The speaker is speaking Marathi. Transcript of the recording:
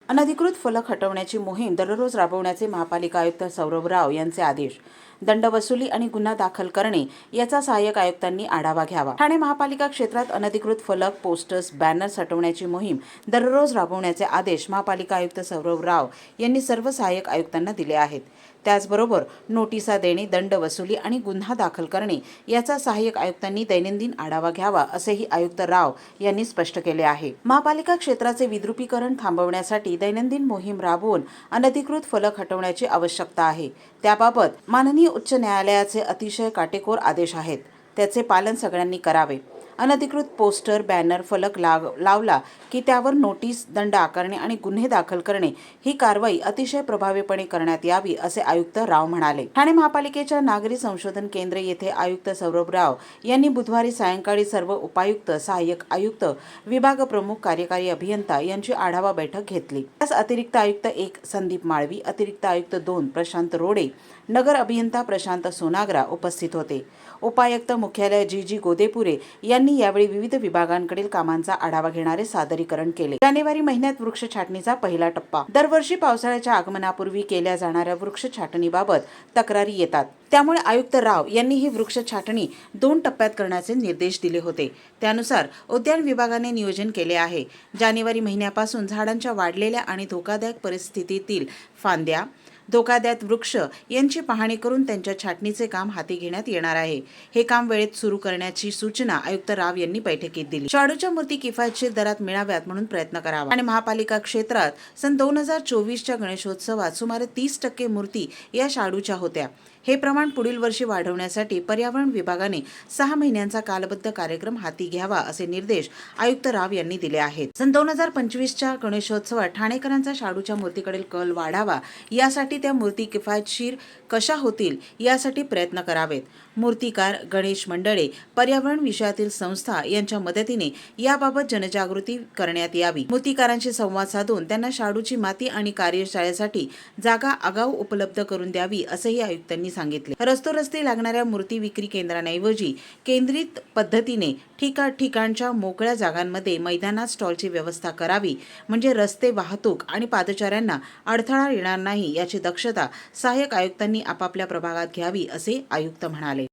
अनधिकृत फलक हटवण्याची मोहीम दररोज राबवण्याचे महापालिका आयुक्त सौरभ राव यांचे आदेश. दंड वसुली आणि गुन्हा दाखल करणे याचा सहाय्यक आयुक्तांनी आढावा घ्यावा. ठाणे महापालिका क्षेत्रात अनधिकृत फलक, पोस्टर्स, बॅनर्स हटवण्याची मोहीम दररोज राबवण्याचे आदेश महापालिका आयुक्त सौरभ राव यांनी सर्व सहाय्यक आयुक्तांना दिले आहेत. त्याचबरोबर नोटिसा देणे, दंड वसुली आणि गुन्हा दाखल करणे याचा सहाय्यक आयुक्तांनी दैनंदिन आढावा घ्यावा असेही आयुक्त राव यांनी स्पष्ट केले आहे. महापालिका क्षेत्राचे विद्रुपीकरण थांबवण्यासाठी दैनंदिन मोहीम राबवून अनधिकृत फलक हटवण्याची आवश्यकता आहे. त्याबाबत माननीय उच्च न्यायालयाचे अतिशय काटेकोर आदेश आहेत. त्याचे पालन सगळ्यांनी करावे. अनधिकृत पोस्टर, बॅनर, फलक लावला की त्यावर नोटीस, दंड आकारणे आणि गुन्हे दाखल करणे ही कारवाई अतिशय प्रभावीपणे करण्यात यावी असे आयुक्त राव म्हणाले. ठाणे महापालिकेच्या नागरी संशोधन केंद्र येथे आयुक्त सौरभ राव यांनी बुधवारी सायंकाळी सर्व उपायुक्त, सहाय्यक आयुक्त, विभाग प्रमुख, कार्यकारी अभियंता यांची आढावा बैठक घेतली. त्यास अतिरिक्त आयुक्त 1 संदीप माळवी, अतिरिक्त आयुक्त 2 प्रशांत रोडे, नगर अभियंता प्रशांत सोनाग्रा उपस्थित होते. उपायुक्त मुख्यालय जी गोदेपुरे यांनी यावेळी विविध विभागांकडील कामांचा आढावा घेणारे सादरीकरण केले. जानेवारी महिन्यात वृक्ष छाटणीचा पहिला टप्पा. दरवर्षी पावसाळ्याच्या आगमनापूर्वी केल्या जाणाऱ्या वृक्ष छाटणीबाबत तक्रारी येतात. त्यामुळे आयुक्त राव यांनी ही वृक्ष छाटणी 2 टप्प्यात करण्याचे निर्देश दिले होते. त्यानुसार उद्यान विभागाने नियोजन केले आहे. जानेवारी महिन्यापासून झाडांच्या वाढलेल्या आणि धोकादायक परिस्थितीतील फांद्या, धोकादायक वृक्ष यांची पाहणी करून त्यांच्या छाटणीचे काम हाती घेण्यात येणार आहे. हे काम वेळेत सुरू करण्याची सूचना आयुक्त राव यांनी बैठकीत दिली. शाडूच्या मूर्ती किफायतशीर दरात मिळाव्यात म्हणून प्रयत्न करावा. आणि महापालिका क्षेत्रात सन 2024च्या गणेशोत्सवात सुमारे 30% मूर्ती या शाडूच्या होत्या. हे प्रमाण पुढील वर्षी वाढवण्यासाठी पर्यावरण विभागाने 6 महिन्यांचा कालबद्ध कार्यक्रम हाती घ्यावा असे निर्देश आयुक्त राव यांनी दिले आहेत. सन 2025च्या गणेशोत्सवात ठाणेकरांचा शाडूच्या मूर्तीकडील कल वाढावा, यासाठी त्या मूर्ती किफायतशीर कशा होतील यासाठी प्रयत्न करावेत. मूर्तिकार, गणेश मंडळे, पर्यावरण विषयातील संस्था यांच्या मदतीने याबाबत जनजागृती करण्यात यावी. मूर्तिकारांशी संवाद साधून त्यांना शाडूची माती आणि कार्यशाळेसाठी जागा आगाऊ उपलब्ध करून द्यावी असेही आयुक्तांनी सांगितले. रस्तोरस्ती लागणाऱ्या मूर्ती विक्री केंद्रांऐवजी केंद्रित पद्धतीने ठिकाणच्या मोकळ्या जागांमध्ये मैदानात स्टॉलची व्यवस्था करावी, म्हणजे रस्ते, वाहतूक आणि पादचाऱ्यांना अडथळा येणार नाही याची दक्षता सहाय्यक आयुक्तांनी आपापल्या प्रभागात घ्यावी असे आयुक्त म्हणाले.